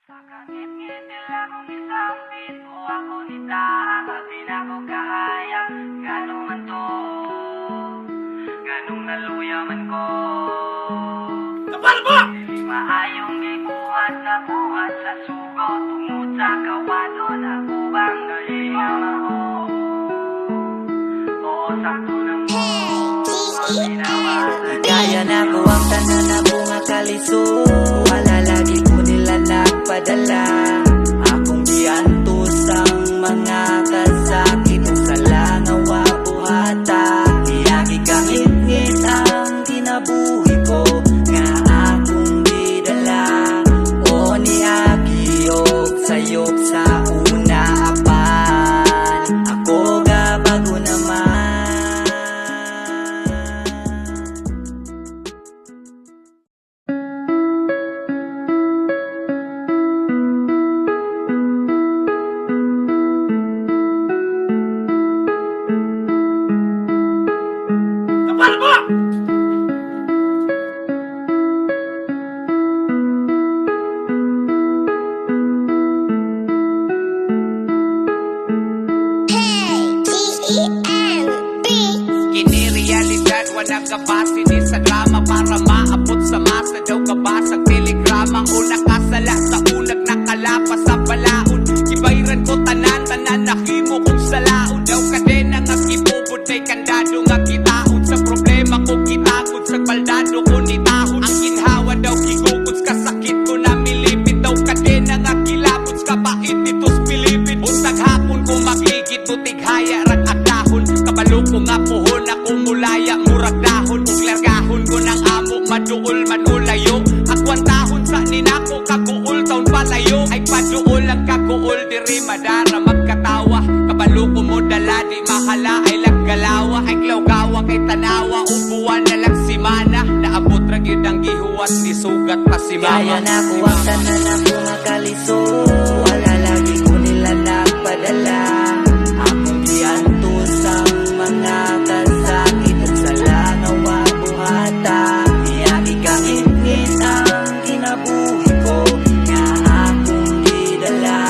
Sa kangit-ngit nila kong isambit o ako nitahan, di na ko kahaya. Ganong man to, ganong naluya man ko. Kapal mo! Dili maayong ibuhat na buhat sa sugo, tungod sa kawadon ako bang galinga maho. Oo, sakto lang mo ang ginawa. Kaya na ko ang tanan na bunga kaliso. Wala lagi ko nila nagpadala. Akong giantos ang mga kasakit sa langaw buhata. Iyagi kahit-ngit ang kinabuhi ko nga akong gidala. O niagi og sayop sa una apan. Ako ga bago naman. Kapal mo! Kini-realidad, walang kabase di sa drama. Para maabot sa masa daw kabasag telegrama. Una kasala sa ulag nakalapas sa balaod. Ibayran ko tanan-tanan nakimo kong salaod. Daw kadena nga gipupod may kandado nga kitaod. Sa problema ko kitagod sa baldado ko nitahod. Ang ginhawa daw gigugod ka sakit ko na milipid. Daw kadena nga kilabot ka pait nitos pilipid. Unsag hapon ko magligid butig haya rag agdahon. Kabalo ko nga puhon ako mulaya murag dahon. Ug largahon ko ng amo maduol manulayo. Akwan tahon sa ninako kaguol taon palayo. Ay paduol ang kaguol diri madara magkatawa. Kabalo ko mo dala di mahala ay laggalawa. Ay glawgawa kay tanawa ubuan na lang simana. Naabot ra gyud ang gihuwas ni sugat pa si mama. Kaya na ko ang tanan na bunga kaliso. Wala lagi ko nila nagpadala. Akong giantos ang mga kasakit sa langaw buhata. Iyagi kahit-ngit ang kinabuhi ko nga akong gidala.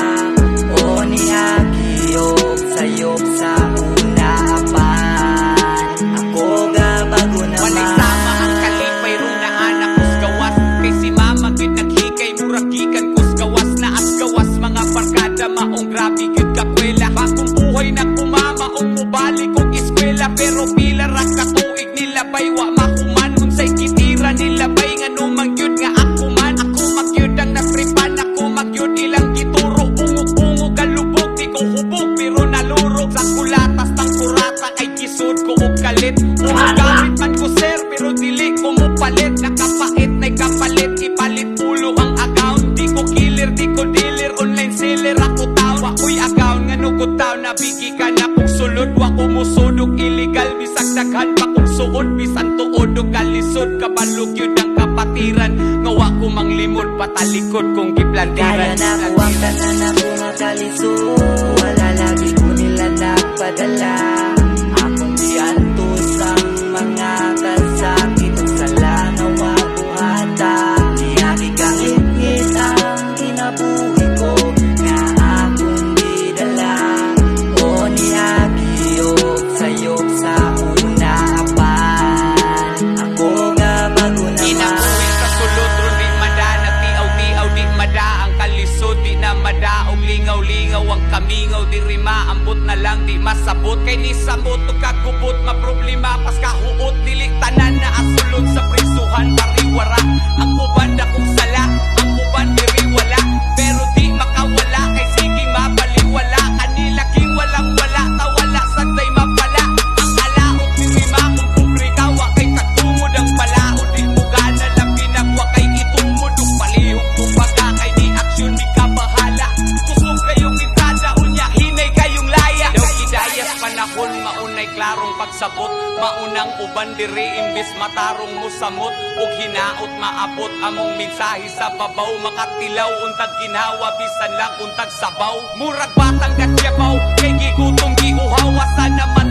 O niagi og sayop sa una apan. Ako ga bago naman. Walay sama ang kalipay rong naanak kus gawas. Kay si mama gid naghikay muragikan kus gawas na as gawas. Mga barkada maong grabe gid kakwela. Bagong buhay na kumama o mubalik kong eskwela. Pero pila ra ka tuig nila bay wa mahuman. Unsay kitira nila bay ngano magyud nga ako man. Ako magyud ang napripan. Ako magyud ilang gituro. Bungog-bungog galubog di ko hubog pero nalurog. Sa kulatas ng kurata ay kisod ko og kalit. Umagamit man ko sir pero dili ko mo palit. Nakapait na'y kapalit ipalit ulo ang account. Di ko killer, di ko dealer, online seller ako tao. Wako'y account nga nugod tao nabigi ka na kong sulod. Wako musudog illegal bisag daghan pa kong suod. Bisan tuod o kalisod kabalog yun ang kapatiran. Nga wako manglimod patalikod kong giplantiran. Kaya na ko ang tanan na bunga kaliso. Wala lagi ko nila nagpadala. Akong giantos ang mga kasakit sa langaw buhata. Iyagi kahit-ngit ang kinabuhi ko nga akong gidala. O niagi og sayop sa una apan. Ako ga bago naman. Inabuhi sa sulod ron di mada. Nagtiaw-tiaw di mada. Ang kalisod di na mada. Og lingaw-lingaw ang kamingaw di rima. Ambot na lang di masabot. Kay ni samot o kagubot. Maproblema pas kahuot. Dili tanan na asulod sa prisuhan pariwara. Ang uban na kong sala. Ang uban diri wala. Pero di makawala. Kay sige mapaliwala. Kanila king walang wala. Tawala sanday mapala. Ang alaot ni rima kung publika. Wa kay tagtungod ang palaod. Di mo gana lang pinagwa kay itungod. Ug palihog kung baga kay di aksyon di ka bahala. Kusog kayong intada. Unya hinay kayong laya. Daw gidayas panahon maunay klarong pagsabot. Maunang uban diri imbis matarong mo samot. Og hinaot maabot among mensahe sa babaw. Makatilaw untag ginhawa bisan lang untag sabaw. Murag batang gatyabaw kay gigutom giuhawa. Sana man